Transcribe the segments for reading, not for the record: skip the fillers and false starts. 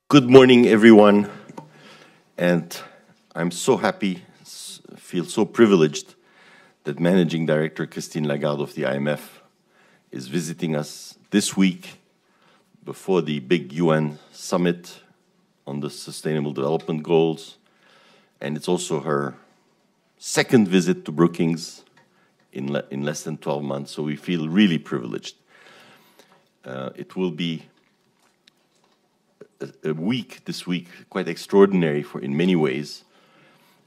Good morning, everyone, and I'm so happy, feel so privileged that Managing Director Christine Lagarde of the IMF is visiting us this week before the big UN summit on the Sustainable Development Goals, and it's also her second visit to Brookings in less than 12 months, so we feel really privileged. It will be a week, this week, quite extraordinary in many ways,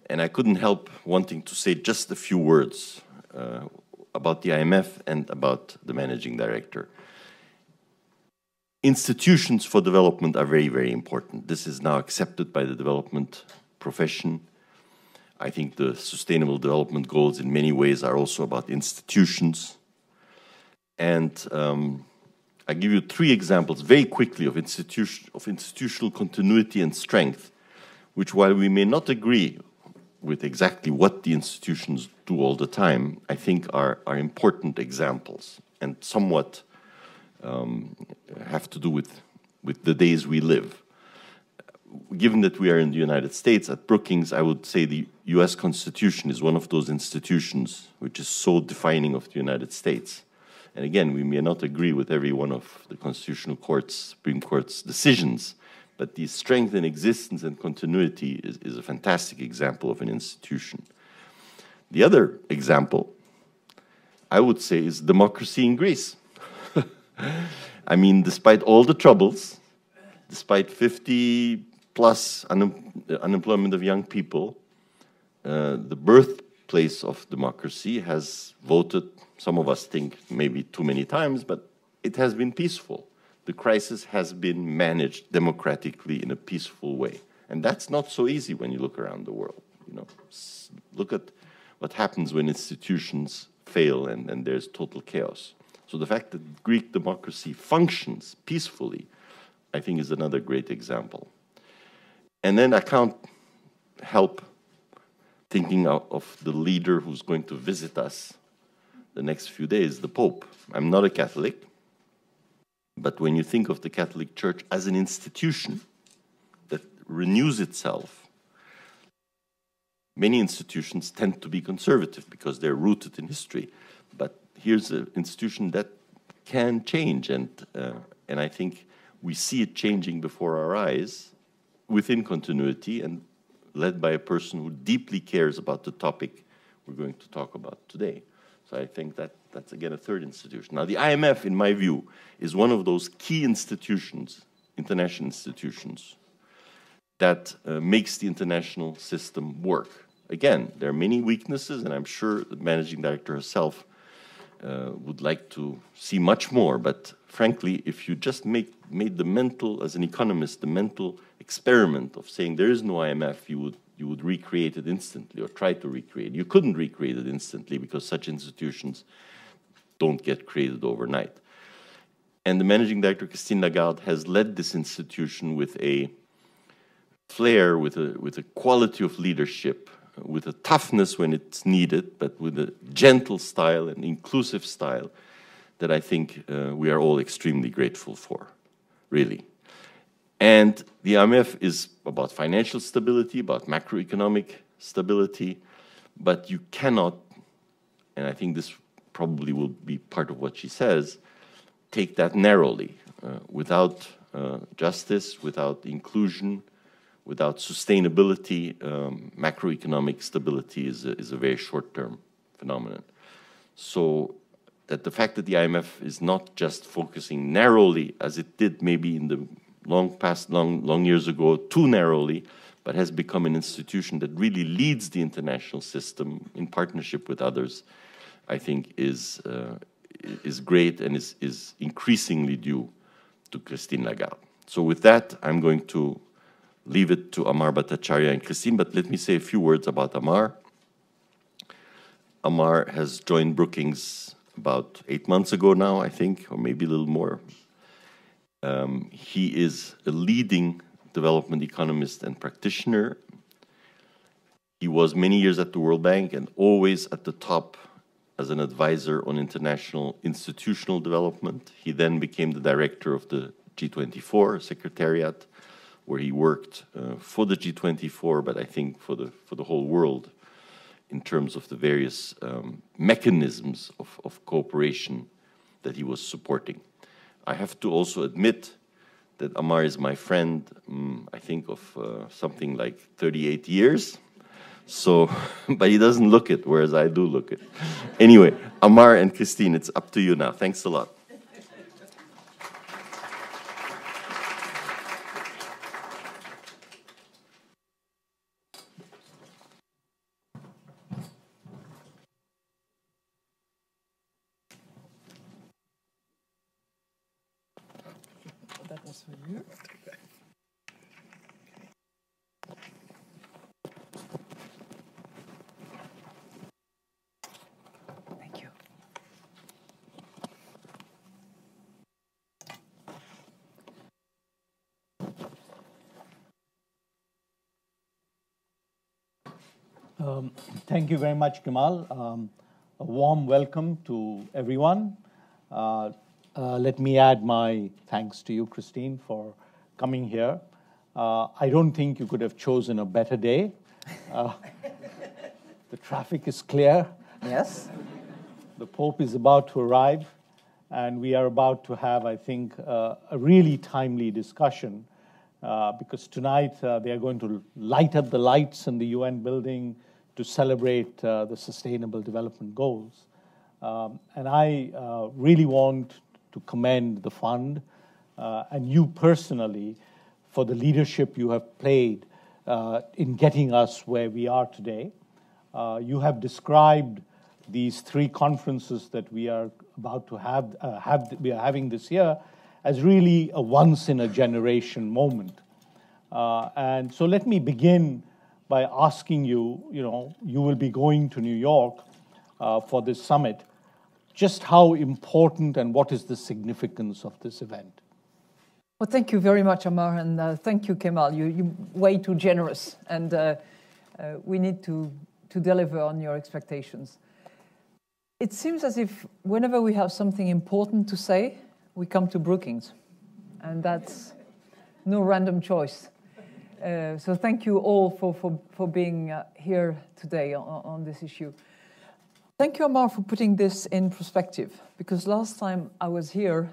and I couldn't help wanting to say just a few words about the IMF and about the Managing Director. Institutions for development are very, very important. This is now accepted by the development profession. I think the Sustainable Development Goals in many ways are also about institutions. And I give you three examples very quickly of institutional continuity and strength, which, while we may not agree with exactly what the institutions do all the time, I think are important examples and somewhat have to do with the days we live. Given that we are in the United States, at Brookings, I would say the US Constitution is one of those institutions which is so defining of the United States. And again, we may not agree with every one of the Constitutional Court's, Supreme Court's decisions, but the strength and existence and continuity is a fantastic example of an institution. The other example, I would say, is democracy in Greece. I mean, despite all the troubles, despite 50+ unemployment of young people, the birthplace of democracy has voted, some of us think maybe too many times, but it has been peaceful. The crisis has been managed democratically in a peaceful way. And that's not so easy when you look around the world. You know, look at what happens when institutions fail and there's total chaos. So the fact that Greek democracy functions peacefully, I think, is another great example. And then I can't help thinking of the leader who's going to visit us the next few days, the Pope. I'm not a Catholic, but when you think of the Catholic Church as an institution that renews itself, many institutions tend to be conservative because they're rooted in history. But here's an institution that can change, and I think we see it changing before our eyes within continuity and led by a person who deeply cares about the topic we're going to talk about today. So I think that's, again, a third institution. Now, the IMF, in my view, is one of those key institutions, international institutions, that makes the international system work. Again, there are many weaknesses, and I'm sure the managing director herself would like to see much more. But frankly, if you just made the mental, as an economist, the mental experiment of saying there is no IMF, you would recreate it instantly or try to recreate it. You couldn't recreate it instantly because such institutions don't get created overnight. And the managing director, Christine Lagarde, has led this institution with a flair, with a quality of leadership, with a toughness when it's needed, but with a gentle style and inclusive style that I think we are all extremely grateful for, really. And the IMF is about financial stability, about macroeconomic stability, but you cannot, and I think this probably will be part of what she says, take that narrowly. Without justice, without inclusion, without sustainability, macroeconomic stability is a very short-term phenomenon. So that the fact that the IMF is not just focusing narrowly, as it did maybe in the long years ago, too narrowly, but has become an institution that really leads the international system in partnership with others, I think is great and is increasingly due to Christine Lagarde. So with that, I'm going to leave it to Amar Bhattacharya and Christine, but let me say a few words about Amar. Amar has joined Brookings about 8 months ago now, I think, or maybe a little more. He is a leading development economist and practitioner. He was many years at the World Bank and always at the top as an advisor on international institutional development. He then became the director of the G24 Secretariat, where he worked for the G24, but I think for the whole world in terms of the various mechanisms of cooperation that he was supporting. I have to also admit that Amar is my friend, I think of something like 38 years. So, but he doesn't look it, whereas I do look it. Anyway, Amar and Christine, it's up to you now. Thanks a lot. That was for you. Thank you. Thank you very much, Kemal. A warm welcome to everyone. Let me add my thanks to you, Christine, for coming here. I don't think you could have chosen a better day. The traffic is clear. Yes. The Pope is about to arrive, and we are about to have, I think, a really timely discussion, because tonight they are going to light up the lights in the UN building to celebrate the Sustainable Development Goals. And I really want to commend the fund and you personally for the leadership you have played in getting us where we are today. You have described these three conferences that we are about to we are having this year as really a once-in-a-generation moment. And so let me begin by asking you, you will be going to New York for this summit. Just how important and what is the significance of this event? Well, thank you very much, Amar, and thank you, Kemal. You're way too generous, and we need to deliver on your expectations. It seems as if whenever we have something important to say, we come to Brookings, and that's no random choice. So thank you all for being here today on this issue. Thank you, Amar, for putting this in perspective, because last time I was here,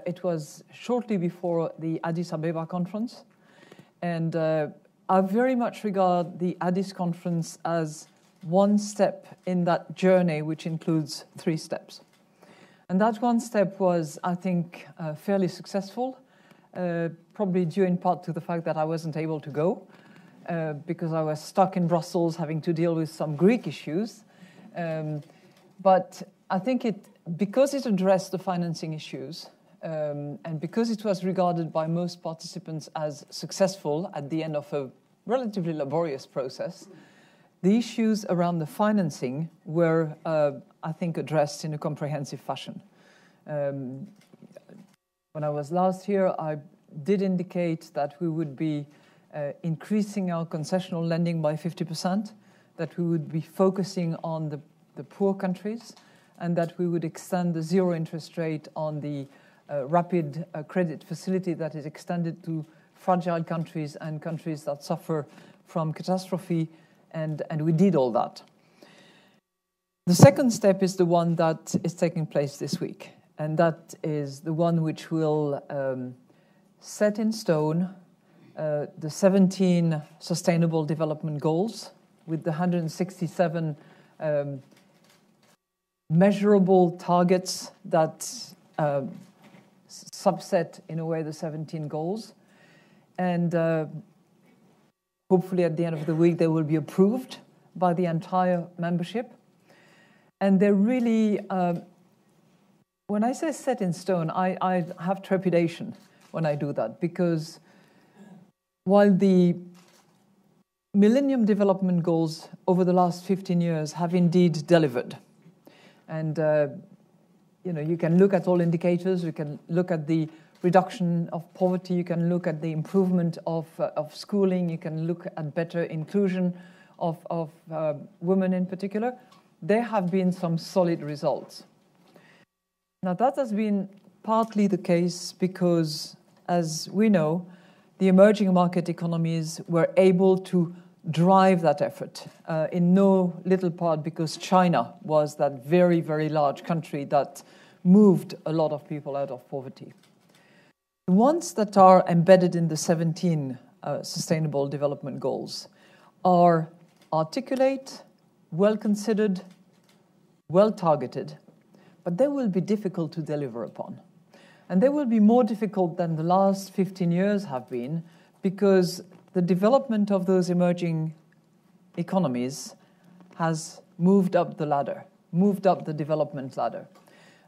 it was shortly before the Addis Ababa conference, and I very much regard the Addis conference as one step in that journey, which includes 3 steps. And that one step was, I think, fairly successful, probably due in part to the fact that I wasn't able to go, because I was stuck in Brussels having to deal with some Greek issues. But I think because it addressed the financing issues, and because it was regarded by most participants as successful at the end of a relatively laborious process, the issues around the financing were, I think, addressed in a comprehensive fashion. When I was last here, I did indicate that we would be increasing our concessional lending by 50%, that we would be focusing on the poor countries, and that we would extend the zero interest rate on the rapid credit facility that is extended to fragile countries and countries that suffer from catastrophe, and we did all that. The second step is the one that is taking place this week, and that is the one which will set in stone the 17 Sustainable Development Goals with the 167 measurable targets that subset, in a way, the 17 goals. And hopefully at the end of the week, they will be approved by the entire membership. And they're really, when I say set in stone, I have trepidation when I do that, because while the Millennium Development Goals over the last 15 years have indeed delivered, and you can look at all indicators, you can look at the reduction of poverty, you can look at the improvement of schooling, you can look at better inclusion of women in particular, there have been some solid results. Now that has been partly the case because, as we know, the emerging market economies were able to drive that effort in no little part because China was that very, very large country that moved a lot of people out of poverty. The ones that are embedded in the 17 Sustainable Development Goals are articulate, well-considered, well-targeted, but they will be difficult to deliver upon. And they will be more difficult than the last 15 years have been because the development of those emerging economies has moved up the ladder, moved up the development ladder.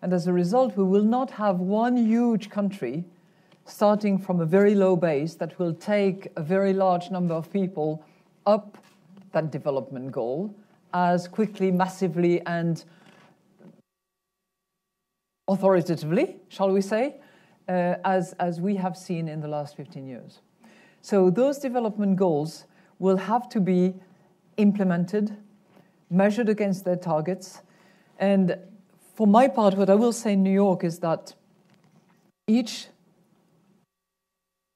And as a result, we will not have one huge country starting from a very low base that will take a very large number of people up that development goal as quickly, massively, and authoritatively, shall we say, as we have seen in the last 15 years. So those development goals will have to be implemented, measured against their targets. And for my part, what I will say in New York is that each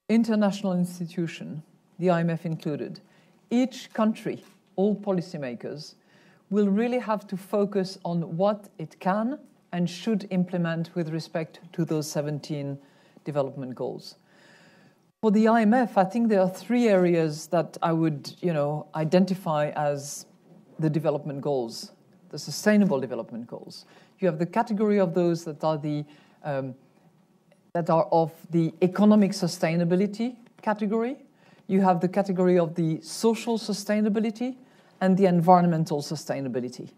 international institution, the IMF included, each country, all policymakers, will really have to focus on what it can and should implement with respect to those 17 development goals. For the IMF, I think there are three areas that I would, identify as the development goals, the sustainable development goals. You have the category of those that are of the economic sustainability category. You have the category of the social sustainability and the environmental sustainability.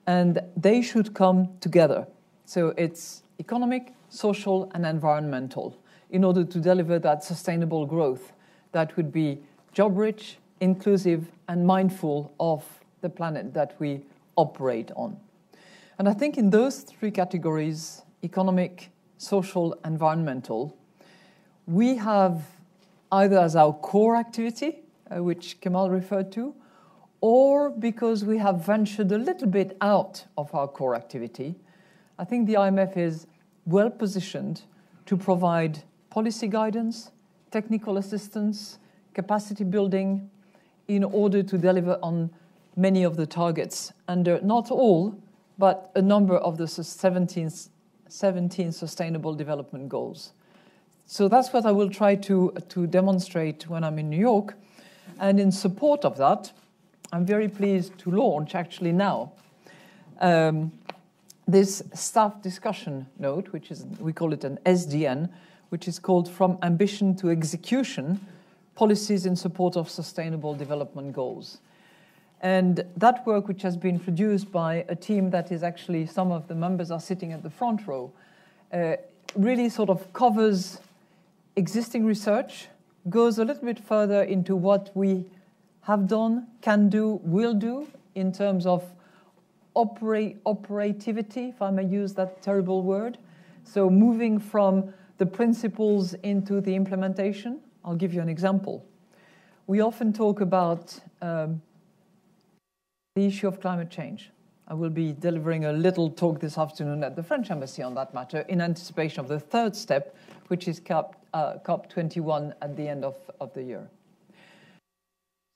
And they should come together. So it's economic, social, and environmental in order to deliver that sustainable growth that would be job-rich, inclusive, and mindful of the planet that we operate on. And I think in those three categories, economic, social, environmental, we have either as our core activity, which Kemal referred to, or because we have ventured a little bit out of our core activity, I think the IMF is well positioned to provide policy guidance, technical assistance, capacity building in order to deliver on many of the targets under not all, but a number of the 17 Sustainable Development Goals. So that's what I will try to demonstrate when I'm in New York. And in support of that, I'm very pleased to launch, actually now, this staff discussion note, which is, we call it an SDN, which is called From Ambition to Execution, Policies in Support of Sustainable Development Goals. And that work, which has been produced by a team that is actually, some of the members are sitting at the front row, really sort of covers existing research, goes a little bit further into what we have done, can do, will do in terms of operativity, if I may use that terrible word. So moving from the principles into the implementation. I'll give you an example. We often talk about the issue of climate change. I will be delivering a little talk this afternoon at the French Embassy on that matter in anticipation of the third step, which is COP21 at the end of the year.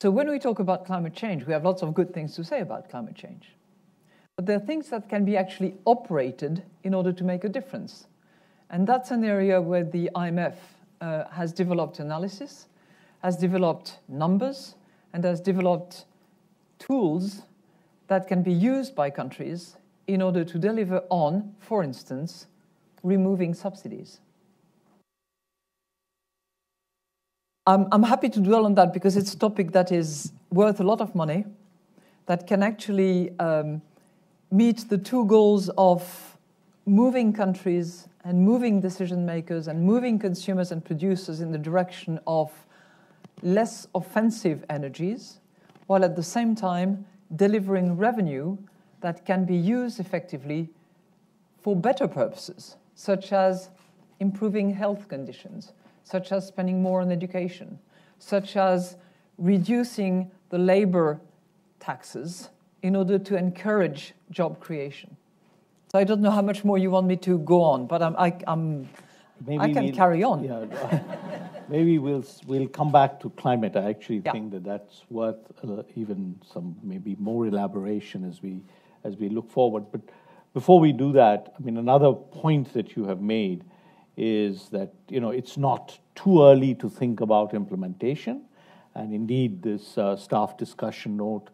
So when we talk about climate change, we have lots of good things to say about climate change. But there are things that can be actually operated in order to make a difference. And that's an area where the IMF has developed analysis, has developed numbers, and has developed tools that can be used by countries in order to deliver on, for instance, removing subsidies. I'm happy to dwell on that because it's a topic that is worth a lot of money, that can actually meet the two goals of moving countries and moving decision makers and moving consumers and producers in the direction of less offensive energies, while at the same time delivering revenue that can be used effectively for better purposes, such as improving health conditions, such as spending more on education, such as reducing the labor taxes in order to encourage job creation. So I don't know how much more you want me to go on, but Maybe I can carry on. Yeah, maybe we'll come back to climate. I actually think that's worth even some maybe more elaboration as we look forward. But before we do that, I mean, another point that you have made is that it's not too early to think about implementation, and indeed this staff discussion note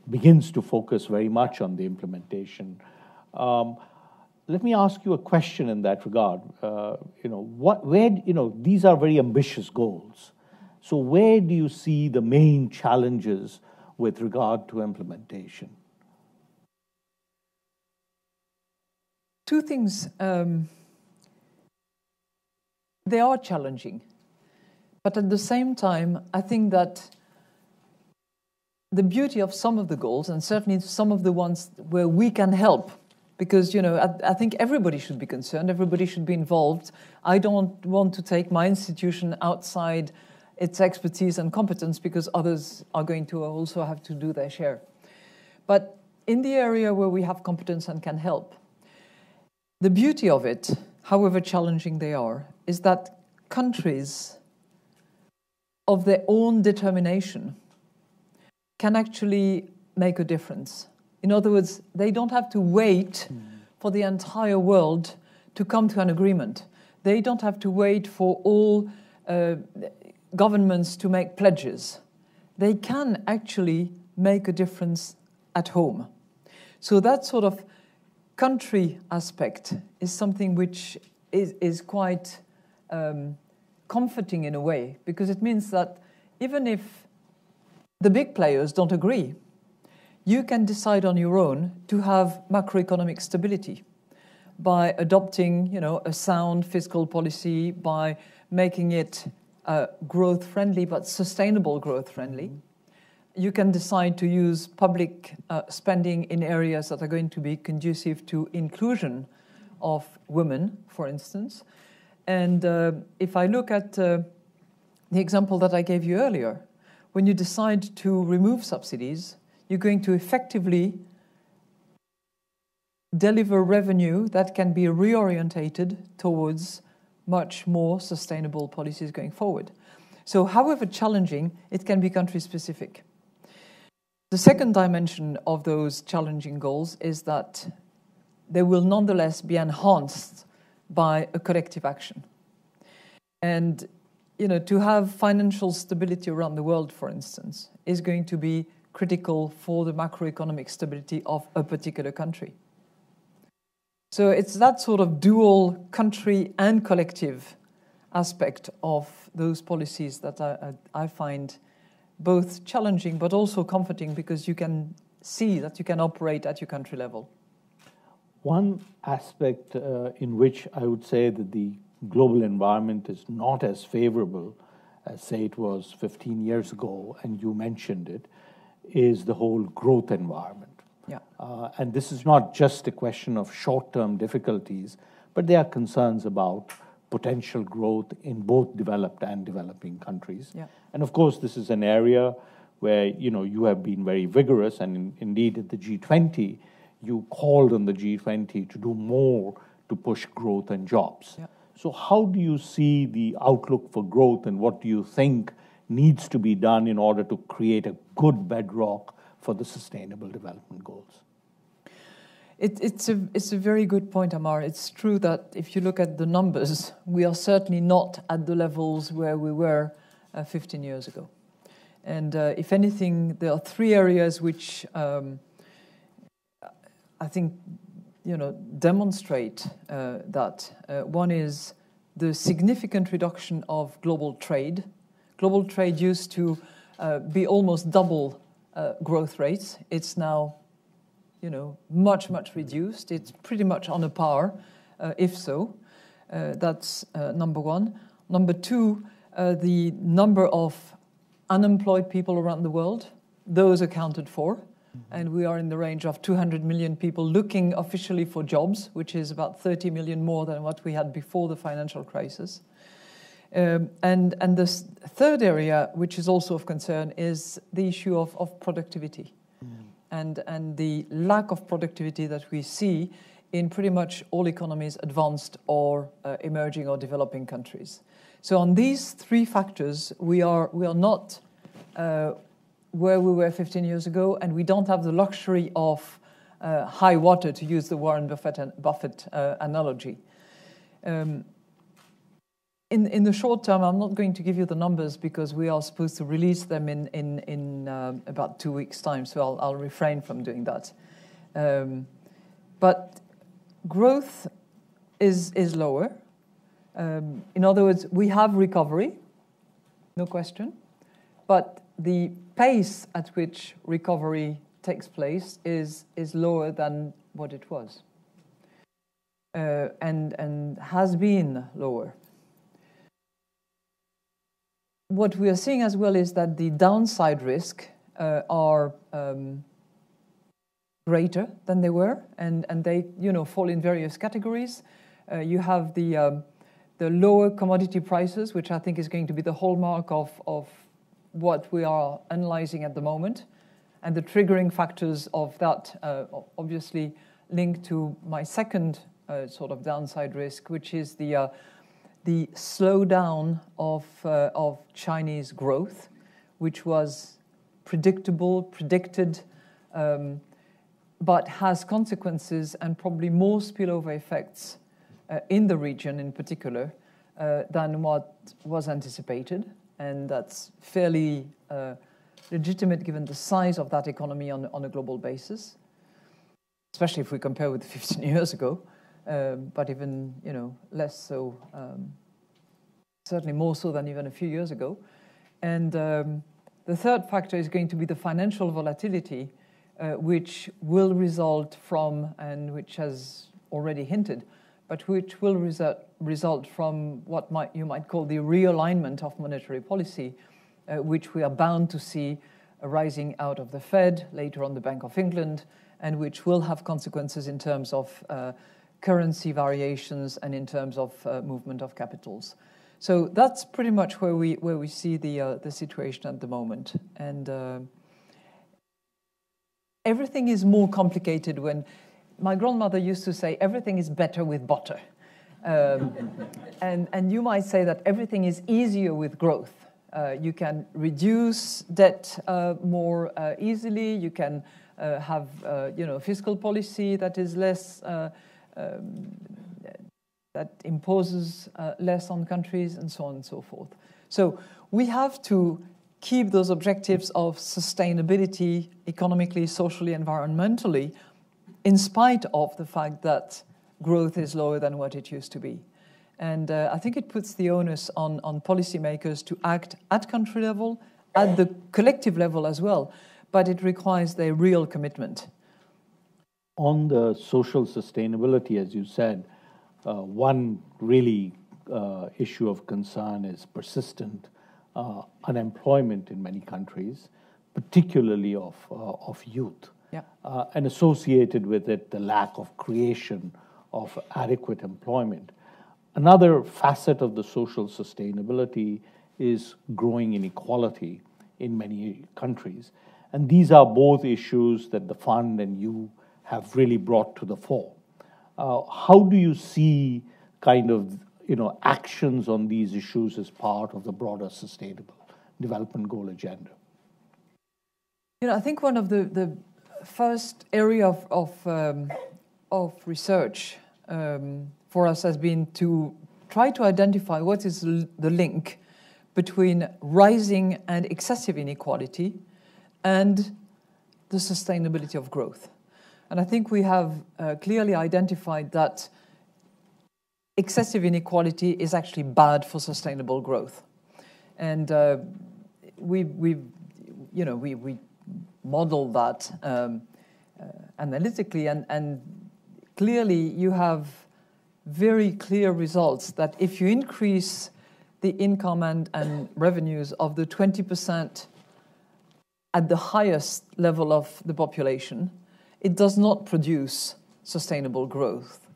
begins to focus very much on the implementation. Let me ask you a question in that regard. These are very ambitious goals. So where do you see the main challenges with regard to implementation? Two things. They are challenging. But at the same time, I think that the beauty of some of the goals, and certainly some of the ones where we can help, because, I think everybody should be concerned, everybody should be involved. I don't want to take my institution outside its expertise and competence because others are going to also have to do their share. But in the area where we have competence and can help, the beauty of it, however challenging they are, is that countries of their own determination can actually make a difference. In other words, they don't have to wait for the entire world to come to an agreement. They don't have to wait for all governments to make pledges. They can actually make a difference at home. So that sort of country aspect is something which is quite comforting in a way, because it means that even if the big players don't agree, you can decide on your own to have macroeconomic stability by adopting, a sound fiscal policy, by making it growth-friendly but sustainable growth-friendly. You can decide to use public spending in areas that are going to be conducive to inclusion of women, for instance. And if I look at the example that I gave you earlier, when you decide to remove subsidies, you're going to effectively deliver revenue that can be reorientated towards much more sustainable policies going forward. So however challenging, it can be country-specific. The second dimension of those challenging goals is that they will nonetheless be enhanced by a collective action. And, to have financial stability around the world, for instance, is going to be critical for the macroeconomic stability of a particular country. So it's that sort of dual country and collective aspect of those policies that I find both challenging but also comforting, because you can see that you can operate at your country level. One aspect in which I would say that the global environment is not as favorable as, say, it was 15 years ago, and you mentioned it, is the whole growth environment. Yeah. And this is not just a question of short-term difficulties, but there are concerns about potential growth in both developed and developing countries. Yeah. And of course, this is an area where, you have been very vigorous, and indeed at the G20, you called on the G20 to do more to push growth and jobs. Yeah. So how do you see the outlook for growth, and what do you think needs to be done in order to create a good bedrock for the Sustainable Development Goals? It's a very good point, Amar. It's true that if you look at the numbers, we are certainly not at the levels where we were 15 years ago. And if anything, there are three areas which I think demonstrate that. One is the significant reduction of global trade. Global trade used to be almost double growth rates. It's now, much, much reduced. It's pretty much on a par, if so. That's number one. Number two, the number of unemployed people around the world, those accounted for. And we are in the range of 200 million people looking officially for jobs, which is about 30 million more than what we had before the financial crisis. And the third area, which is also of concern, is the issue of productivity. And the lack of productivity that we see in pretty much all economies, advanced or emerging or developing countries. So on these three factors, we are not where we were 15 years ago, and we don't have the luxury of high water, to use the Warren Buffett analogy. In the short term, I'm not going to give you the numbers because we are supposed to release them in about 2 weeks' time, so I'll refrain from doing that. But growth is lower. In other words, we have recovery, no question, but the pace at which recovery takes place is lower than what it was, and has been lower. What we are seeing as well is that the downside risk are greater than they were, and they fall in various categories. You have the lower commodity prices, which I think is going to be the hallmark of what we are analyzing at the moment, and the triggering factors of that obviously linked to my second sort of downside risk, which is the slowdown of Chinese growth, which was predicted, but has consequences and probably more spillover effects in the region in particular than what was anticipated. And that's fairly legitimate given the size of that economy on a global basis, especially if we compare with 15 years ago, but even less so, certainly more so than even a few years ago. And the third factor is going to be the financial volatility, which will result from, and which has already hinted, but which will result from what you might call the realignment of monetary policy, which we are bound to see arising out of the Fed, later on the Bank of England, and which will have consequences in terms of currency variations and in terms of movement of capitals. So that's pretty much where we see the situation at the moment. And everything is more complicated when my grandmother used to say, everything is better with butter. And you might say that everything is easier with growth. You can reduce debt more easily. You can have fiscal policy that is less, that imposes less on countries, and so on and so forth. So we have to keep those objectives of sustainability economically, socially, environmentally, in spite of the fact that growth is lower than what it used to be. And I think it puts the onus on policymakers to act at country level, at the collective level as well, but it requires their real commitment. On the social sustainability, as you said, one really issue of concern is persistent unemployment in many countries, particularly of youth. Yeah. And associated with it, the lack of creation of adequate employment. Another facet of the social sustainability is growing inequality in many countries. And these are both issues that the fund and you have really brought to the fore. How do you see kind of actions on these issues as part of the broader sustainable development goal agenda? I think one of the first area of research for us has been to try to identify what is the link between rising and excessive inequality and the sustainability of growth. And I think we have clearly identified that excessive inequality is actually bad for sustainable growth. And we model that analytically, and clearly you have very clear results that if you increase the income and revenues of the 20% at the highest level of the population, it does not produce sustainable growth.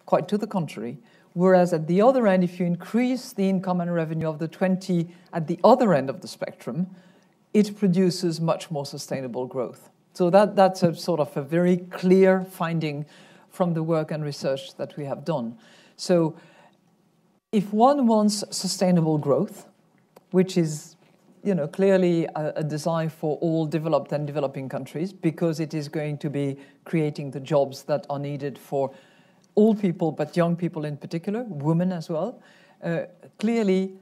Quite to the contrary. Whereas at the other end, if you increase the income and revenue of the 20 at the other end of the spectrum, it produces much more sustainable growth. So that's a sort of a very clear finding from the work and research that we have done. So if one wants sustainable growth, which is clearly a desire for all developed and developing countries, because it is going to be creating the jobs that are needed for all people, but young people in particular, women as well, clearly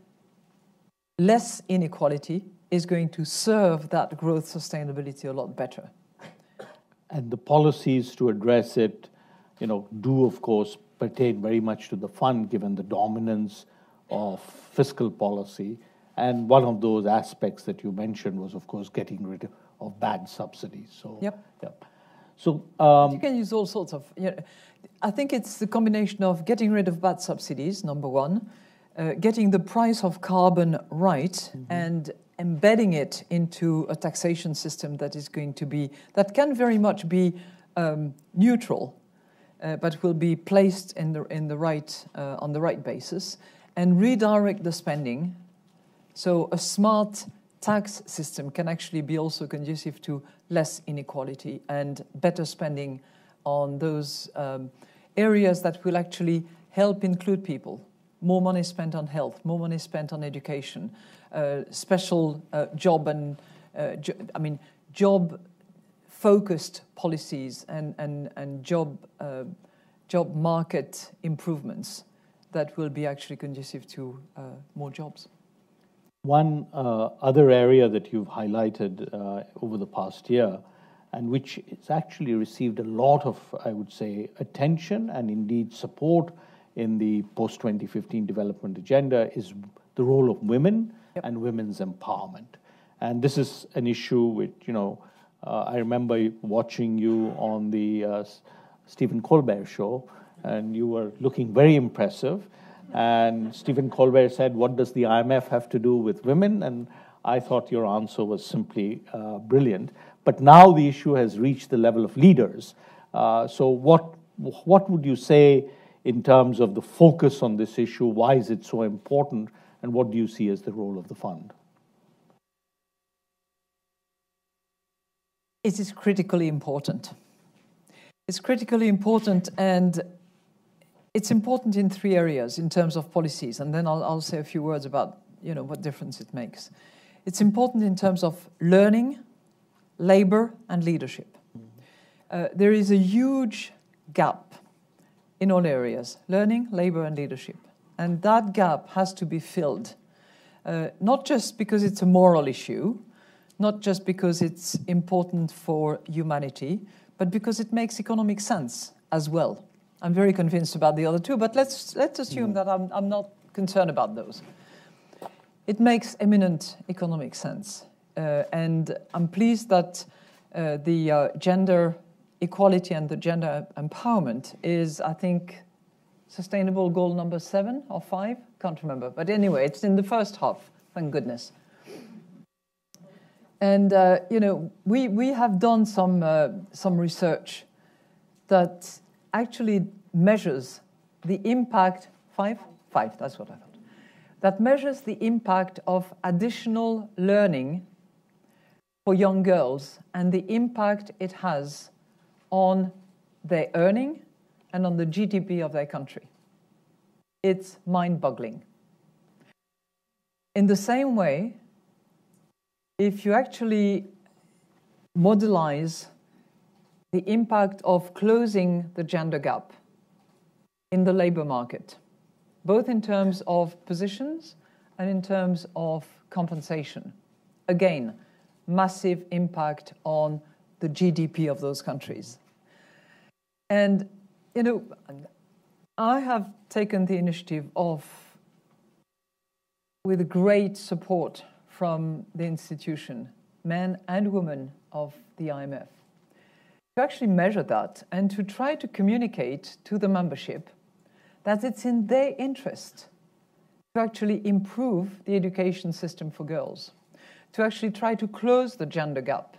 less inequality is going to serve that growth sustainability a lot better. And the policies to address it, do of course pertain very much to the fund, given the dominance of fiscal policy. And one of those aspects that you mentioned was, of course, getting rid of bad subsidies. So, yep. So you can use all sorts of. I think it's the combination of getting rid of bad subsidies, number one, getting the price of carbon right, mm-hmm. and embedding it into a taxation system that can very much be neutral, but will be placed on the right basis, and redirect the spending. So a smart tax system can actually be also conducive to less inequality and better spending on those areas that will actually help include people. More money spent on health, more money spent on education, special job-focused policies and job market improvements that will be actually conducive to more jobs. One other area that you've highlighted over the past year, and which has actually received a lot of, I would say, attention and indeed support in the post-2015 development agenda, is the role of women, yep. and women's empowerment. And this is an issue which, I remember watching you on the Stephen Colbert show, and you were looking very impressive. And Stephen Colbert said, "What does the IMF have to do with women?" And I thought your answer was simply brilliant. But now the issue has reached the level of leaders. So what would you say in terms of the focus on this issue? Why is it so important? And what do you see as the role of the fund? It is critically important. It's critically important, and it's important in three areas in terms of policies, and then I'll say a few words about what difference it makes. It's important in terms of learning, labor, and leadership. There is a huge gap in all areas: learning, labor, and leadership. And that gap has to be filled, not just because it's a moral issue, not just because it's important for humanity, but because it makes economic sense as well. I'm very convinced about the other two, but let's assume that I'm not concerned about those. It makes eminent economic sense. And I'm pleased that the gender equality and the gender empowerment is, I think, sustainable goal number 7 or 5, can't remember. But anyway, it's in the first half, thank goodness. And, we have done some research that actually measures the impact, 5, that's what I thought, that measures the impact of additional learning for young girls and the impact it has on their earning and on the GDP of their country. It's mind-boggling. In the same way, if you actually modelize the impact of closing the gender gap in the labor market, both in terms of positions and in terms of compensation, again, massive impact on the GDP of those countries. And, I have taken the initiative with great support from the institution, men and women of the IMF, to actually measure that and to try to communicate to the membership that it's in their interest to actually improve the education system for girls, to actually try to close the gender gap,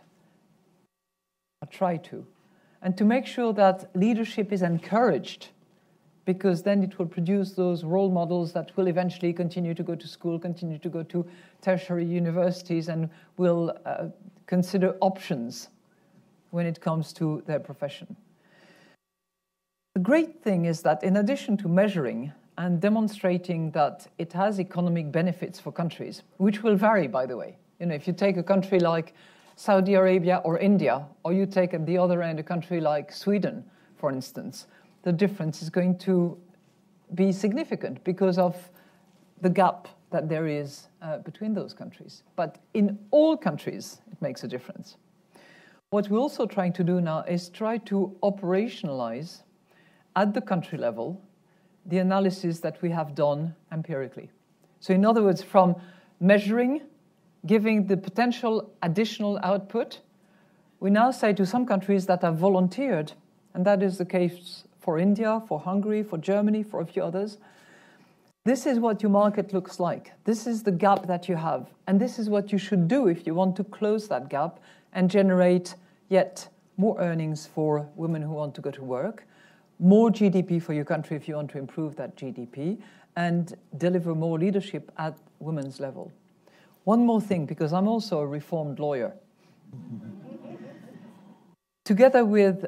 and to make sure that leadership is encouraged, because then it will produce those role models that will eventually continue to go to school, continue to go to tertiary universities, and will consider options when it comes to their profession. The great thing is that in addition to measuring and demonstrating that it has economic benefits for countries, which will vary, by the way. You know, if you take a country like Saudi Arabia or India, or you take at the other end a country like Sweden, for instance, the difference is going to be significant because of the gap that there is between those countries. But in all countries, it makes a difference. What we're also trying to do now is try to operationalize at the country level the analysis that we have done empirically. So in other words, from measuring, giving the potential additional output, we now say to some countries that have volunteered, and that is the case for India, for Hungary, for Germany, for a few others, this is what your market looks like. This is the gap that you have. And this is what you should do if you want to close that gap and generate yet more earnings for women who want to go to work, more GDP for your country if you want to improve that GDP, and deliver more leadership at women's level. One more thing, because I'm also a reformed lawyer. Together with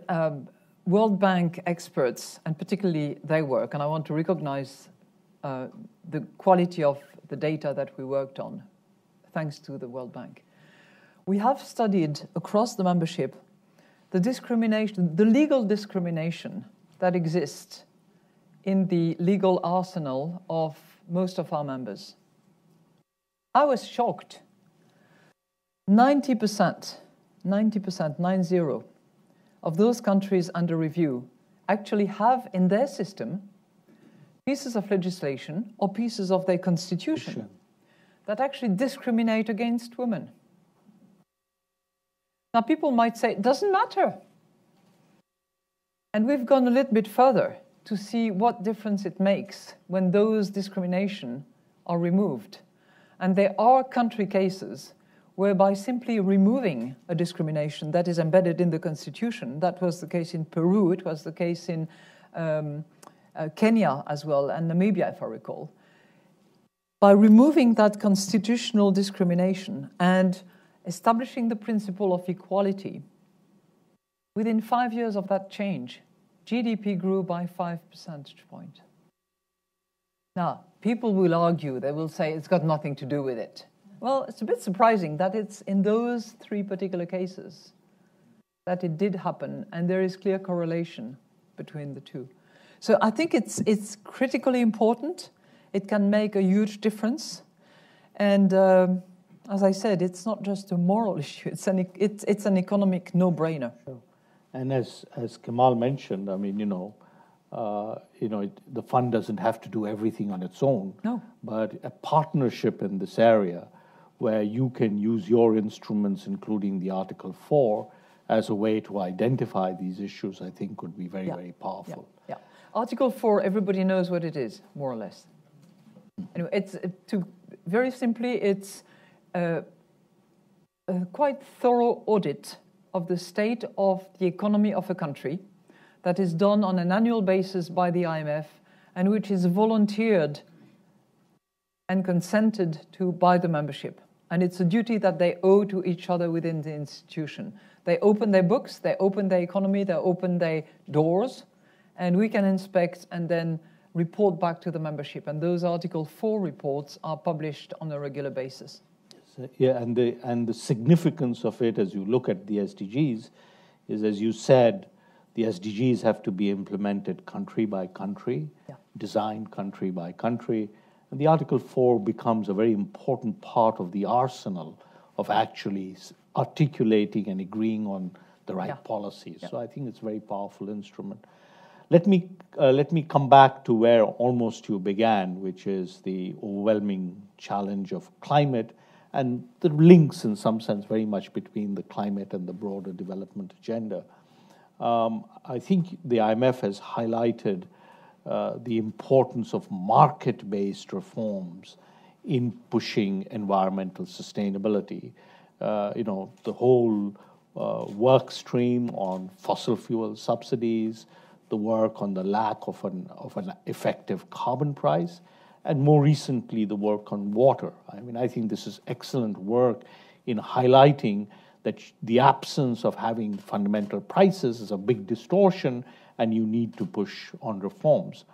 World Bank experts, and particularly their work, and I want to recognize the quality of the data that we worked on, thanks to the World Bank. We have studied across the membership the discrimination, the legal discrimination that exists in the legal arsenal of most of our members. I was shocked. 90%, 90%, of those countries under review actually have in their system pieces of legislation or pieces of their constitution that actually discriminate against women. Now, people might say, it doesn't matter. And we've gone a little bit further to see what difference it makes when those discrimination are removed. And there are country cases whereby simply removing a discrimination that is embedded in the constitution, that was the case in Peru, it was the case in Kenya as well, and Namibia, if I recall. By removing that constitutional discrimination and establishing the principle of equality, within 5 years of that change, GDP grew by 5 percentage points. Now, people will argue, they will say it's got nothing to do with it. Well, it's a bit surprising that it's in those 3 particular cases that it did happen, and there is clear correlation between the two. So I think it's critically important. It can make a huge difference. And as I said, it's not just a moral issue. It's an economic no-brainer. Sure. And as Kemal mentioned, I mean, the fund doesn't have to do everything on its own. No. But a partnership in this area where you can use your instruments, including the Article 4, as a way to identify these issues, I think would be very, very powerful. Yeah. Article 4, everybody knows what it is, more or less. Anyway, very simply, it's a quite thorough audit of the state of the economy of a country that is done on an annual basis by the IMF and which is volunteered and consented to by the membership. And it's a duty that they owe to each other within the institution. They open their books, they open their economy, they open their doors, and we can inspect and then report back to the membership. And those Article 4 reports are published on a regular basis. Yeah, and the significance of it as you look at the SDGs is, as you said, the SDGs have to be implemented country by country, designed country by country, and the Article 4 becomes a very important part of the arsenal of actually articulating and agreeing on the right policies. So I think it's a very powerful instrument. Let me come back to where almost you began, which is the overwhelming challenge of climate and the links, in some sense, very much between the climate and the broader development agenda. I think the IMF has highlighted the importance of market-based reforms in pushing environmental sustainability. The whole work stream on fossil fuel subsidies, the work on the lack of an effective carbon price, and more recently, the work on water. I mean, I think this is excellent work in highlighting that the absence of having fundamental prices is a big distortion, and you need to push on reforms.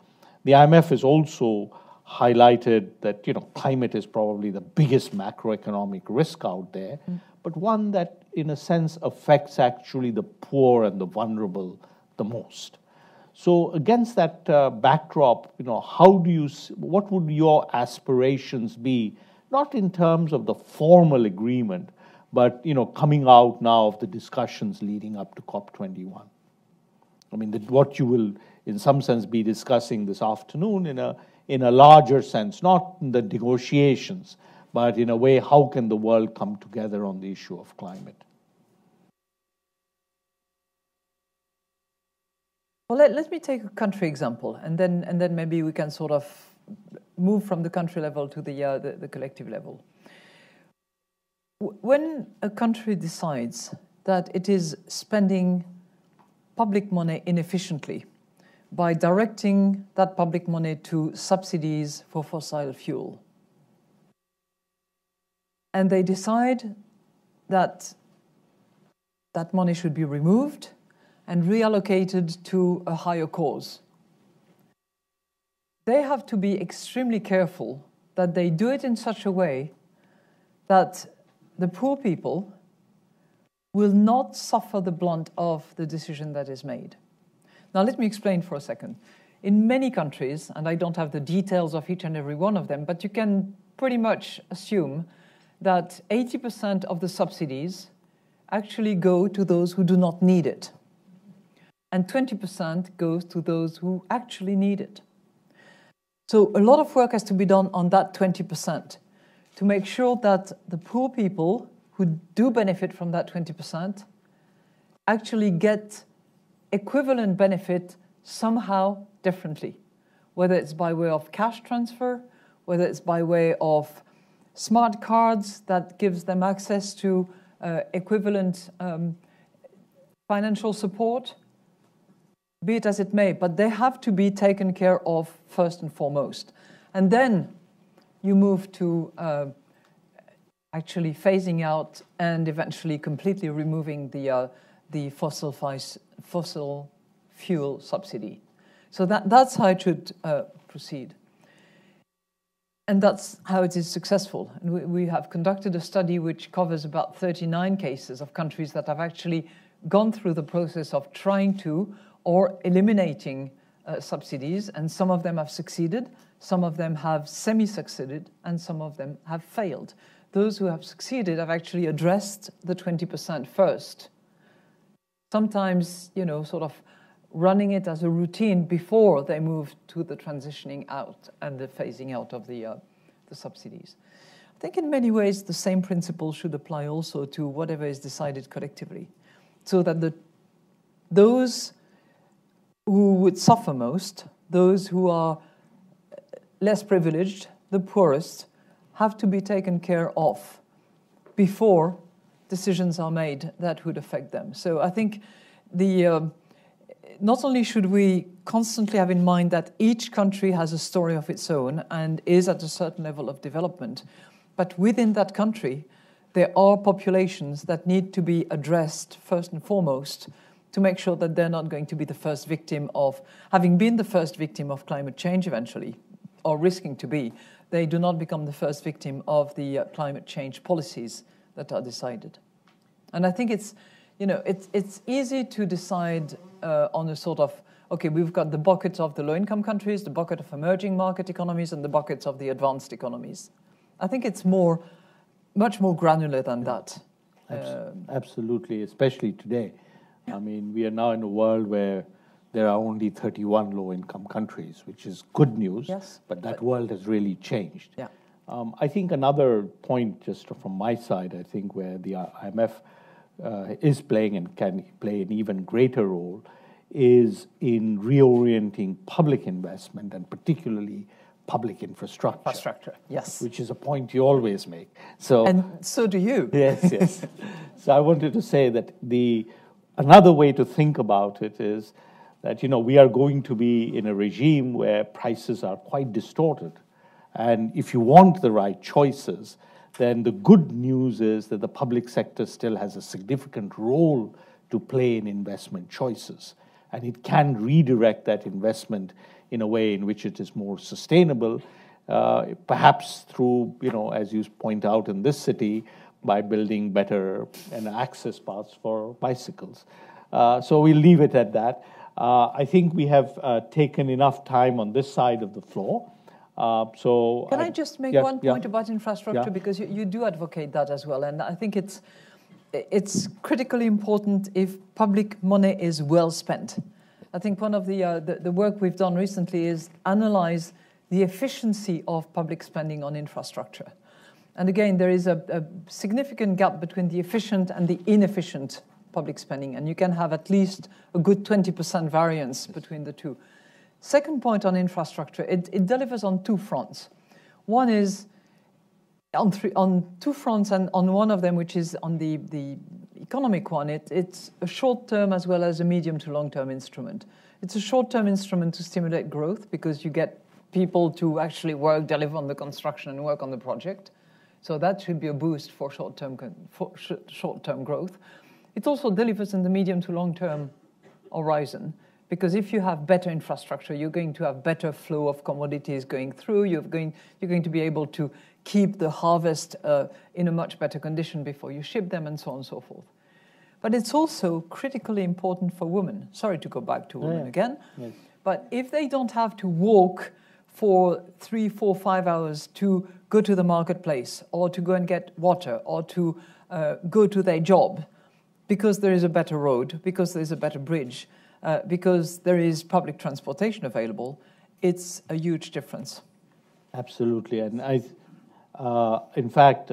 The IMF has also highlighted that climate is probably the biggest macroeconomic risk out there, but one that in a sense affects actually the poor and the vulnerable the most. So against that backdrop, what would your aspirations be, not in terms of the formal agreement, but coming out now of the discussions leading up to COP21? I mean, what you will, in some sense, be discussing this afternoon in a larger sense, not in the negotiations, but in a way, how can the world come together on the issue of climate? Well, let me take a country example, and then maybe we can sort of move from the country level to the collective level. When a country decides that it is spending public money inefficiently by directing that public money to subsidies for fossil fuel, and they decide that that money should be removed and reallocated to a higher cause, they have to be extremely careful that they do it in such a way that the poor people will not suffer the brunt of the decision that is made. Now, let me explain for a second. In many countries, and I don't have the details of each and every one of them, but you can pretty much assume that 80% of the subsidies actually go to those who do not need it, and 20% goes to those who actually need it. So a lot of work has to be done on that 20% to make sure that the poor people who do benefit from that 20% actually get equivalent benefit somehow differently, whether it's by way of cash transfer, whether it's by way of smart cards that gives them access to equivalent financial support, be it as it may, but they have to be taken care of first and foremost. And then you move to actually phasing out and eventually completely removing the fossil fuel subsidy. So that's how it should proceed. And that's how it is successful. And we have conducted a study which covers about 39 cases of countries that have actually gone through the process of trying to or eliminating subsidies, and some of them have succeeded, some of them have semi-succeeded, and some of them have failed. Those who have succeeded have actually addressed the 20% first, sometimes, sort of running it as a routine before they move to the transitioning out and the phasing out of the subsidies. I think in many ways the same principle should apply also to whatever is decided collectively, so that those who would suffer most, those who are less privileged, the poorest, have to be taken care of before decisions are made that would affect them. So I think not only should we constantly have in mind that each country has a story of its own and is at a certain level of development, but within that country, there are populations that need to be addressed first and foremost to make sure that they're not going to be the first victim of, having been the first victim of climate change eventually, or risking to be, they do not become the first victim of the climate change policies that are decided. And I think it's easy to decide on a sort of, okay, we've got the buckets of the low-income countries, the bucket of emerging market economies, and the buckets of the advanced economies. I think it's much more granular than that. Absolutely, especially today. I mean, we are now in a world where there are only 31 low-income countries, which is good news, yes, but that world has really changed. Yeah. I think another point, just from my side, I think where the IMF is playing and can play an even greater role is in reorienting public investment and particularly public infrastructure. Infrastructure, yes. Which is a point you always make. And so do you. Yes. So I wanted to say that another way to think about it is that, we are going to be in a regime where prices are quite distorted. And if you want the right choices, then the good news is that the public sector still has a significant role to play in investment choices. and it can redirect that investment in a way in which it is more sustainable, perhaps through, as you point out in this city, by building better access paths for bicycles. So we'll leave it at that. I think we have taken enough time on this side of the floor. Can I just make one point about infrastructure? Yeah. Because you do advocate that as well. And I think it's critically important if public money is well spent. I think one of the work we've done recently is analyze the efficiency of public spending on infrastructure. And again, there is a significant gap between the efficient and the inefficient public spending, and you can have at least a good 20% variance between the two. Second point on infrastructure, it delivers on two fronts. One is on two fronts, and on one of them, which is on the economic one, it's a short-term as well as a medium to long-term instrument. It's a short-term instrument to stimulate growth because you get people to actually work, deliver on the construction and work on the project. So that should be a boost for short-term growth. It also delivers in the medium to long-term horizon, because if you have better infrastructure, you're going to have better flow of commodities going through. You're going to be able to keep the harvest in a much better condition before you ship them, and so on and so forth. But it's also critically important for women. Sorry to go back to women again. Yes. But if they don't have to walk for 3, 4, 5 hours to go to the marketplace or to go and get water or to go to their job because there is a better road, because there is a better bridge, because there is public transportation available, it's a huge difference. Absolutely. And in fact,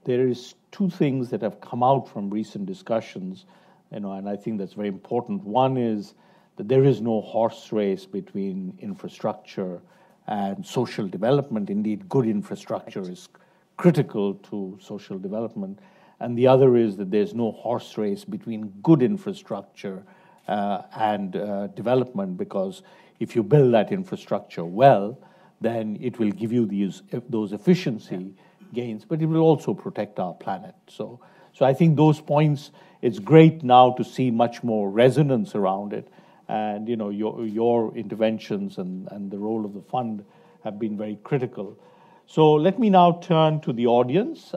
there is two things that have come out from recent discussions, and I think that's very important. One is that there is no horse race between infrastructure and social development. Indeed, good infrastructure is critical to social development. And the other is that there's no horse race between good infrastructure and development, because if you build that infrastructure well, then it will give you those efficiency gains, but it will also protect our planet. So I think those points, it's great now to see much more resonance around it. And your interventions and the role of the fund have been very critical. So let me now turn to the audience.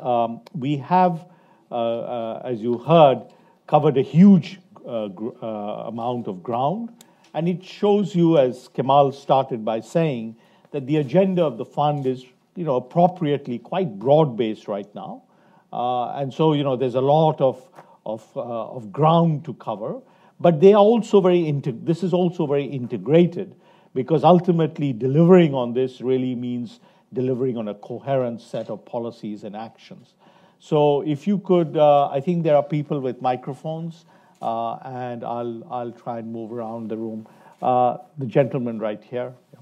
We have, as you heard, covered a huge amount of ground, and it shows you, as Kemal started by saying, that the agenda of the fund is, appropriately quite broad-based right now, and so there's a lot of ground to cover. But they are also this is also very integrated, because ultimately delivering on this really means delivering on a coherent set of policies and actions. So if you could, I think there are people with microphones, and I'll try and move around the room. The gentleman right here. Yeah.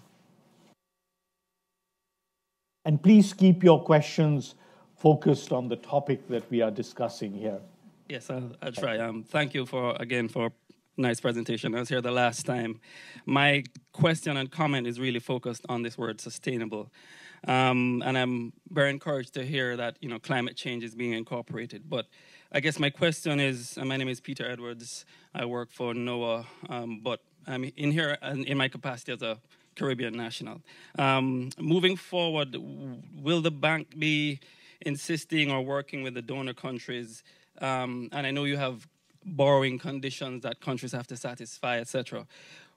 And please keep your questions focused on the topic that we are discussing here. Yes, I'll try. Thank you for nice presentation. I was here the last time. My question and comment is really focused on this word sustainable. And I'm very encouraged to hear that climate change is being incorporated. But I guess my question is, my name is Peter Edwards. I work for NOAA, but I'm in here in my capacity as a Caribbean national. Moving forward, will the bank be insisting or working with the donor countries? And I know you have borrowing conditions that countries have to satisfy, etc.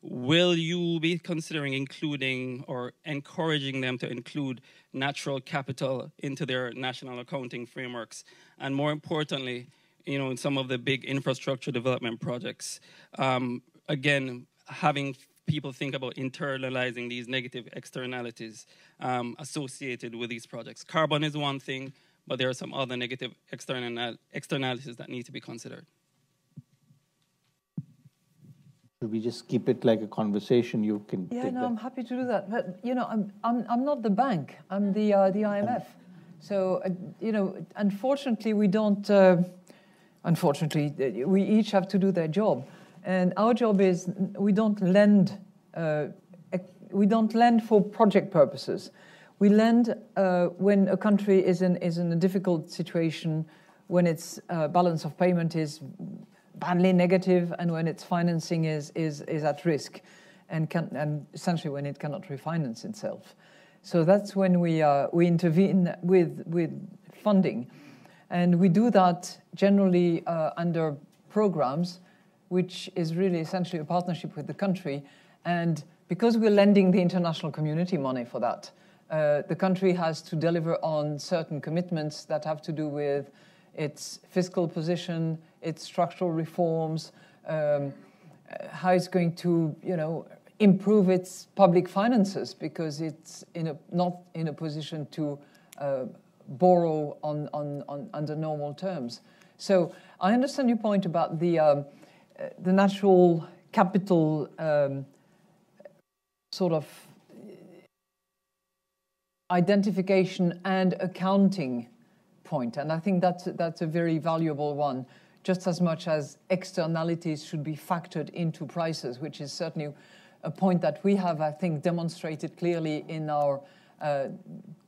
Will you be considering including or encouraging them to include natural capital into their national accounting frameworks? And more importantly, in some of the big infrastructure development projects, again, having people think about internalizing these negative externalities associated with these projects. Carbon is one thing, but there are some other negative externalities that need to be considered. Should we just keep it like a conversation? You can. Yeah, no, I'm happy to do that. But I'm not the bank. I'm the IMF. So unfortunately, we don't. Unfortunately, we each have to do their job, and our job is we don't lend. We don't lend for project purposes. We lend when a country is in a difficult situation, when its balance of payment is badly negative and when its financing is at risk, and essentially when it cannot refinance itself. So that's when we intervene with funding, and we do that generally under programs, which is really essentially a partnership with the country. And because we're lending the international community money for that, the country has to deliver on certain commitments that have to do with its fiscal position, its structural reforms, how it's going to, improve its public finances, because it's not in a position to borrow under normal terms. So I understand your point about the natural capital sort of identification and accounting point, and I think that's a very valuable one, just as much as externalities should be factored into prices, which is certainly a point that we have, I think, demonstrated clearly in our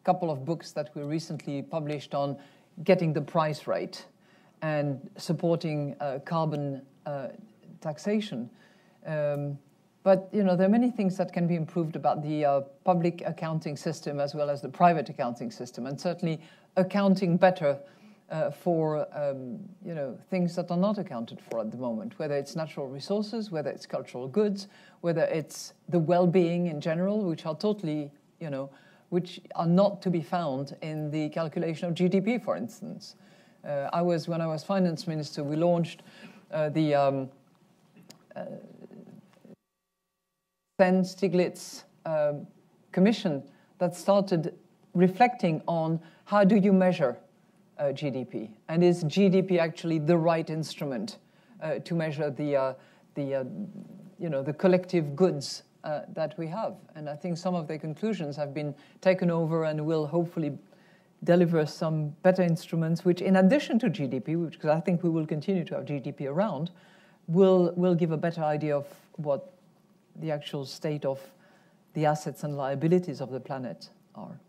couple of books that we recently published on getting the price right and supporting carbon taxation. But there are many things that can be improved about the public accounting system as well as the private accounting system, and certainly accounting better for things that are not accounted for at the moment, whether it's natural resources, whether it's cultural goods, whether it's the well-being in general, which are totally, which are not to be found in the calculation of GDP, for instance. When I was finance minister, we launched the Stiglitz commission that started reflecting on how do you measure GDP, and is GDP actually the right instrument to measure the collective goods that we have. And I think some of the conclusions have been taken over and will hopefully deliver some better instruments, which, in addition to GDP, because I think we will continue to have GDP around, will give a better idea of what the actual state of the assets and liabilities of the planet are.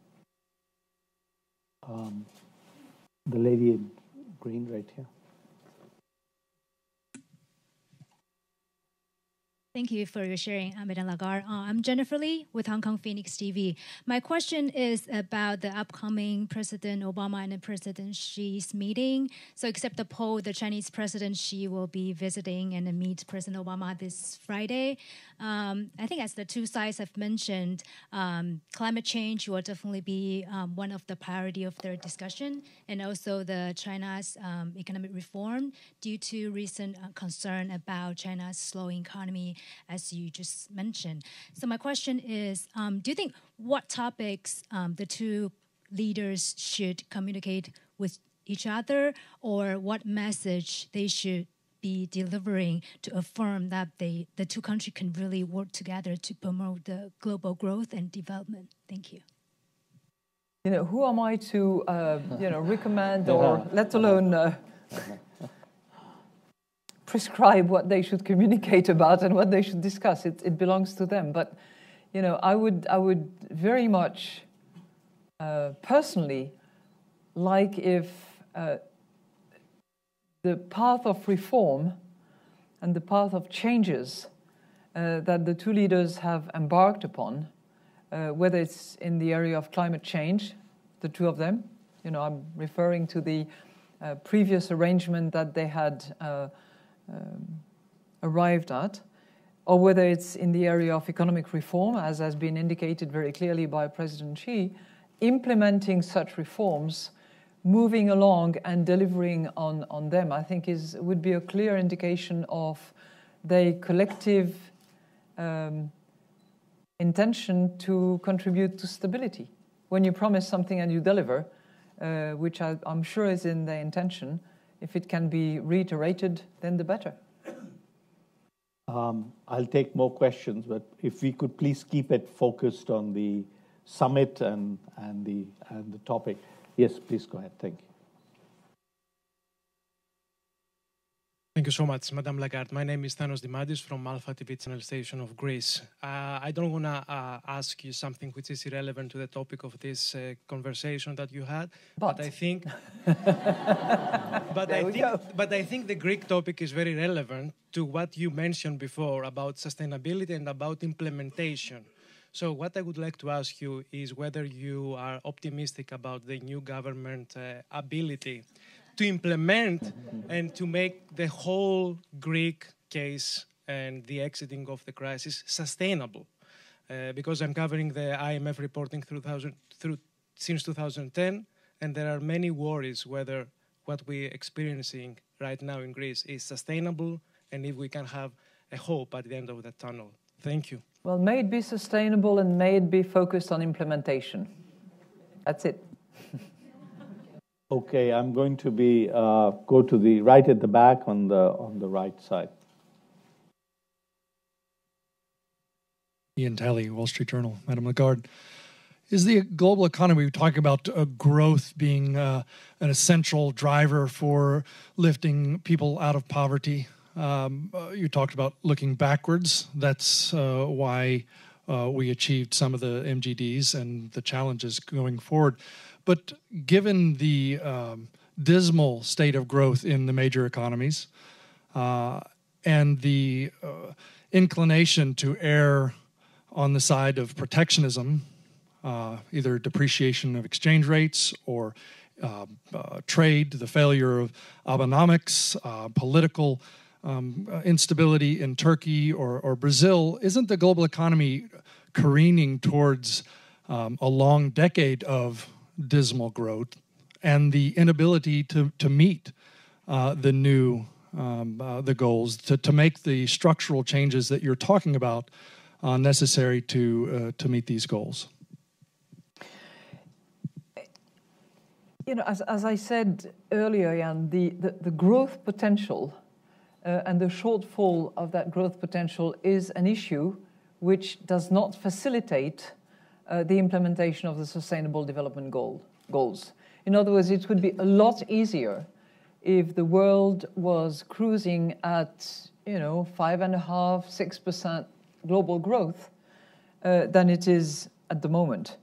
The lady in green right here. Thank you for your sharing, Madame Lagarde. I'm Jennifer Lee with Hong Kong Phoenix TV. My question is about the upcoming President Obama and President Xi's meeting. So except the poll, the Chinese President Xi will be visiting and meet President Obama this Friday. I think as the two sides have mentioned, climate change will definitely be one of the priority of their discussion, and also the China's economic reform due to recent concern about China's slowing economy, as you just mentioned. So my question is, do you think what topics the two leaders should communicate with each other, or what message they should be delivering to affirm that the two countries can really work together to promote the global growth and development? Thank you. Who am I to, recommend or let alone prescribe what they should communicate about and what they should discuss? It belongs to them. But, I would very much personally like if the path of reform and the path of changes that the two leaders have embarked upon, whether it's in the area of climate change, the two of them, I'm referring to the previous arrangement that they had arrived at, or whether it's in the area of economic reform, as has been indicated very clearly by President Xi, implementing such reforms, moving along and delivering on them, I think would be a clear indication of their collective intention to contribute to stability. When you promise something and you deliver, which I'm sure is in their intention, if it can be reiterated, then the better. I'll take more questions, but if we could please keep it focused on the summit and the topic. Yes, please go ahead. Thank you. Thank you so much, Madame Lagarde. My name is Thanos Dimadis from Alpha TV channel station of Greece. I don't want to ask you something which is irrelevant to the topic of this conversation that you had, but I think, but I think the Greek topic is very relevant to what you mentioned before about sustainability and about implementation. So what I would like to ask you is whether you are optimistic about the new government ability to implement and to make the whole Greek case and the exiting of the crisis sustainable. Because I'm covering the IMF reporting since 2010, and there are many worries whether what we're experiencing right now in Greece is sustainable and if we can have a hope at the end of the tunnel. Thank you. Well, may it be sustainable and may it be focused on implementation. That's it. Okay, I'm going to be go to the right at the back on the right side. Ian Talley, Wall Street Journal. Madame Lagarde, is the global economy, we talk about growth being an essential driver for lifting people out of poverty. You talked about looking backwards. That's why we achieved some of the MGDs and the challenges going forward. But given the dismal state of growth in the major economies and the inclination to err on the side of protectionism, either depreciation of exchange rates or trade, the failure of Abenomics, political instability in Turkey or Brazil, isn't the global economy careening towards a long decade of dismal growth and the inability to meet the new the goals, to make the structural changes that you're talking about necessary to meet these goals? You know, as I said earlier, Jan, the growth potential and the shortfall of that growth potential is an issue which does not facilitate the implementation of the Sustainable Development Goals. In other words, it would be a lot easier if the world was cruising at, 5.5%, 6% global growth than it is at the moment.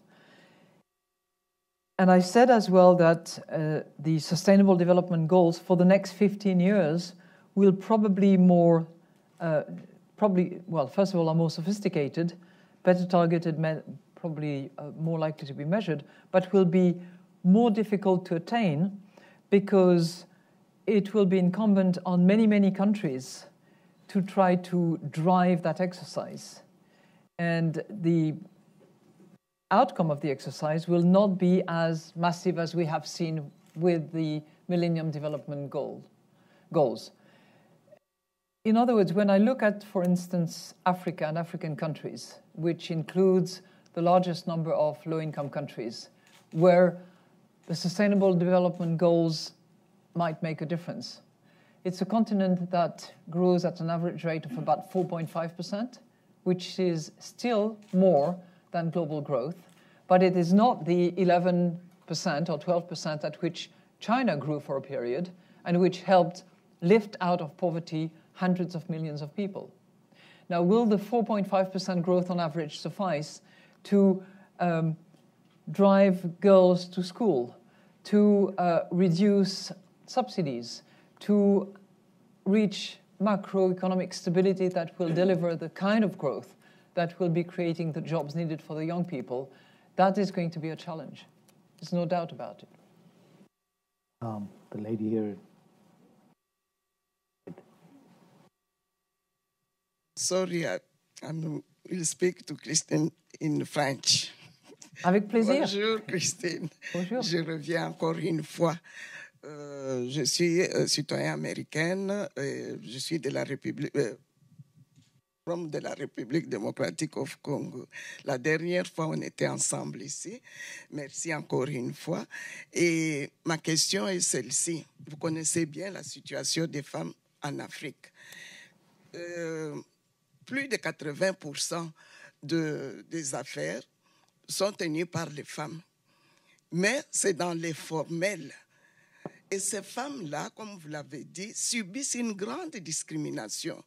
And I said as well that the Sustainable Development Goals for the next 15 years will probably first of all, are more sophisticated, better targeted, probably more likely to be measured, but will be more difficult to attain because it will be incumbent on many, many countries to try to drive that exercise. And the outcome of the exercise will not be as massive as we have seen with the Millennium Development Goals. In other words, when I look at, for instance, Africa and African countries, which includes the largest number of low-income countries, where the Sustainable Development Goals might make a difference. It's a continent that grows at an average rate of about 4.5%, which is still more than global growth, but it is not the 11% or 12% at which China grew for a period and which helped lift out of poverty hundreds of millions of people. Now, will the 4.5% growth on average suffice to drive girls to school, to reduce subsidies, to reach macroeconomic stability that will deliver the kind of growth that will be creating the jobs needed for the young people? That is going to be a challenge. There's no doubt about it. The lady here. Sorry, I will speak to Christine in French. Avec plaisir. Bonjour Christine. Bonjour. Je reviens encore une fois. Je suis citoyen américaine. Je suis de la République démocratique of Congo. La dernière fois, on était ensemble ici. Merci encore une fois. Et ma question est celle-ci. Vous connaissez bien la situation des femmes en Afrique. Plus de 80% des affaires sont tenues par les femmes. Mais c'est dans les formels. Et ces femmes-là, comme vous l'avez dit, subissent une grande discrimination.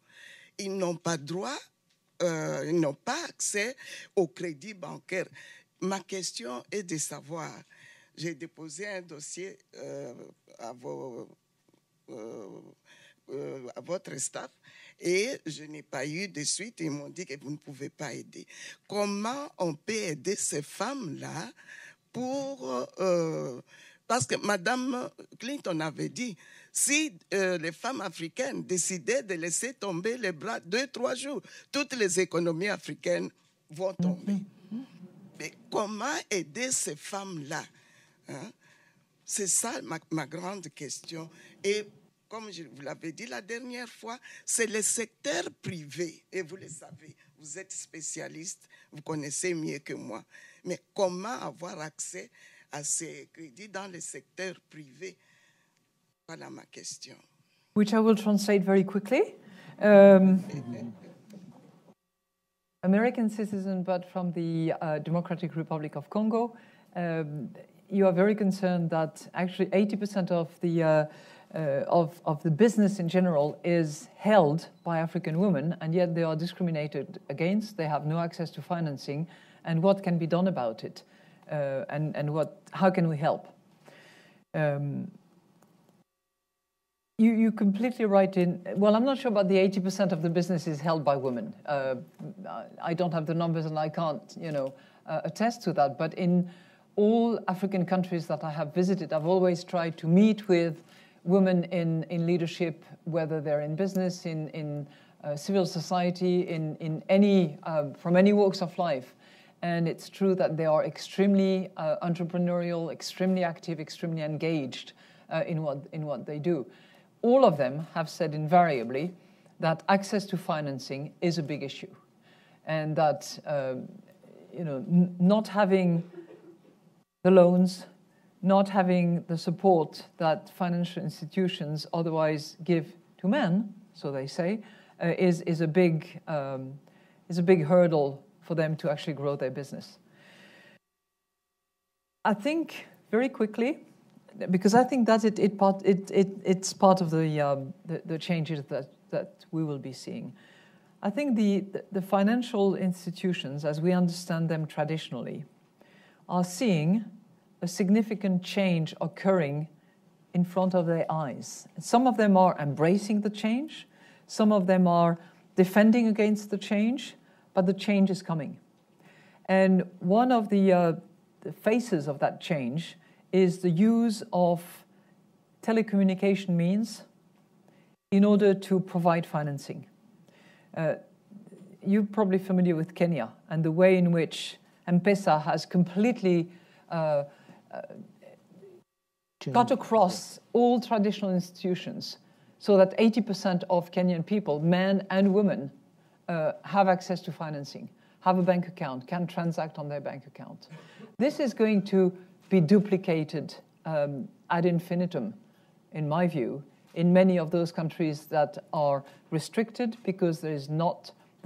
Ils n'ont pas droit, ils n'ont pas accès au crédit bancaire. Ma question est de savoir, j'ai déposé un dossier à votre staff et je n'ai pas eu de suite. Ils m'ont dit que vous ne pouvez pas aider. Comment on peut aider ces femmes-là pour... parce que Mme Clinton avait dit, si les femmes africaines décidaient de laisser tomber les bras 2-3 jours, toutes les économies africaines vont tomber. Mais comment aider ces femmes-là, hein? C'est ça ma grande question. Et comme je vous l'avais dit la dernière fois, c'est le secteur privé. Et vous le savez, vous êtes spécialiste, vous connaissez mieux que moi. Mais comment avoir accès à ces crédits dans le secteur privé? Voilà ma question. Which I will translate very quickly. American citizen, but from the Democratic Republic of Congo. You are very concerned that actually 80% of the business in general is held by African women, and yet they are discriminated against. They have no access to financing, and what can be done about it? How can we help? You completely right in, well, I'm not sure about the 80% of the business is held by women. I don't have the numbers and I can't, attest to that. But in all African countries that I have visited, I've always tried to meet with women in leadership, whether they're in business, in civil society, in any, from any walks of life. And it's true that they are extremely entrepreneurial, extremely active, extremely engaged in what they do. All of them have said invariably that access to financing is a big issue, and that not having the loans, not having the support that financial institutions otherwise give to men, so they say, is a big hurdle for them to actually grow their business. I think very quickly, because I think that it's part of the changes that we will be seeing. I think the financial institutions, as we understand them traditionally, are seeing a significant change occurring in front of their eyes. Some of them are embracing the change, some of them are defending against the change, but the change is coming. And one of the faces of that change is the use of telecommunication means in order to provide financing. You're probably familiar with Kenya and the way in which M-Pesa has completely cut across all traditional institutions so that 80% of Kenyan people, men and women, have access to financing, have a bank account, can transact on their bank account. This is going to be duplicated ad infinitum, in my view, in many of those countries that are restricted because there are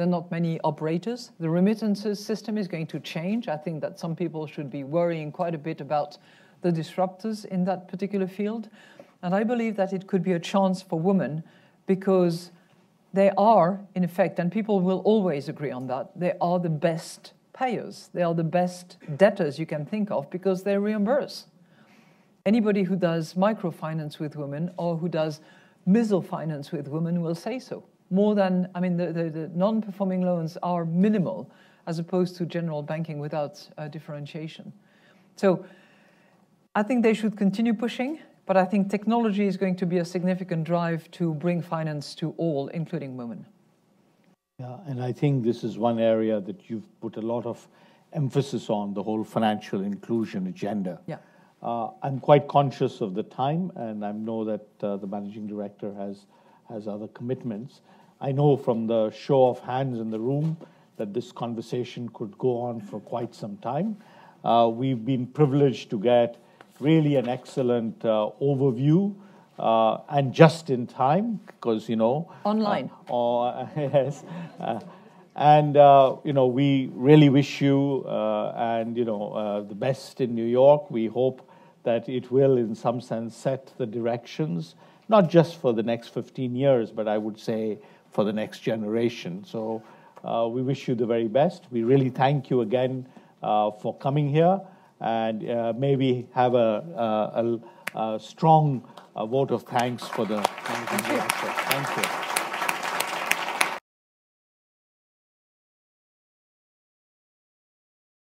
not many operators. The remittances system is going to change. I think that some people should be worrying quite a bit about the disruptors in that particular field. And I believe that it could be a chance for women because they are, in effect, and people will always agree on that, they are the best payers. They are the best debtors you can think of because they reimburse. Anybody who does microfinance with women or who does mesofinance with women will say so. More than, the non-performing loans are minimal as opposed to general banking without differentiation. So I think they should continue pushing, but I think technology is going to be a significant drive to bring finance to all, including women. Yeah, and I think this is one area that you've put a lot of emphasis on, the whole financial inclusion agenda. Yeah. I'm quite conscious of the time, and I know that the managing director has other commitments. I know from the show of hands in the room that this conversation could go on for quite some time. We've been privileged to get really an excellent overview and just in time because, online. Yes. We really wish you the best in New York. We hope that it will, in some sense, set the directions, not just for the next 15 years, but I would say for the next generation. So we wish you the very best. We really thank you again for coming here, and maybe have a strong vote of thanks for the managing director. Thank you.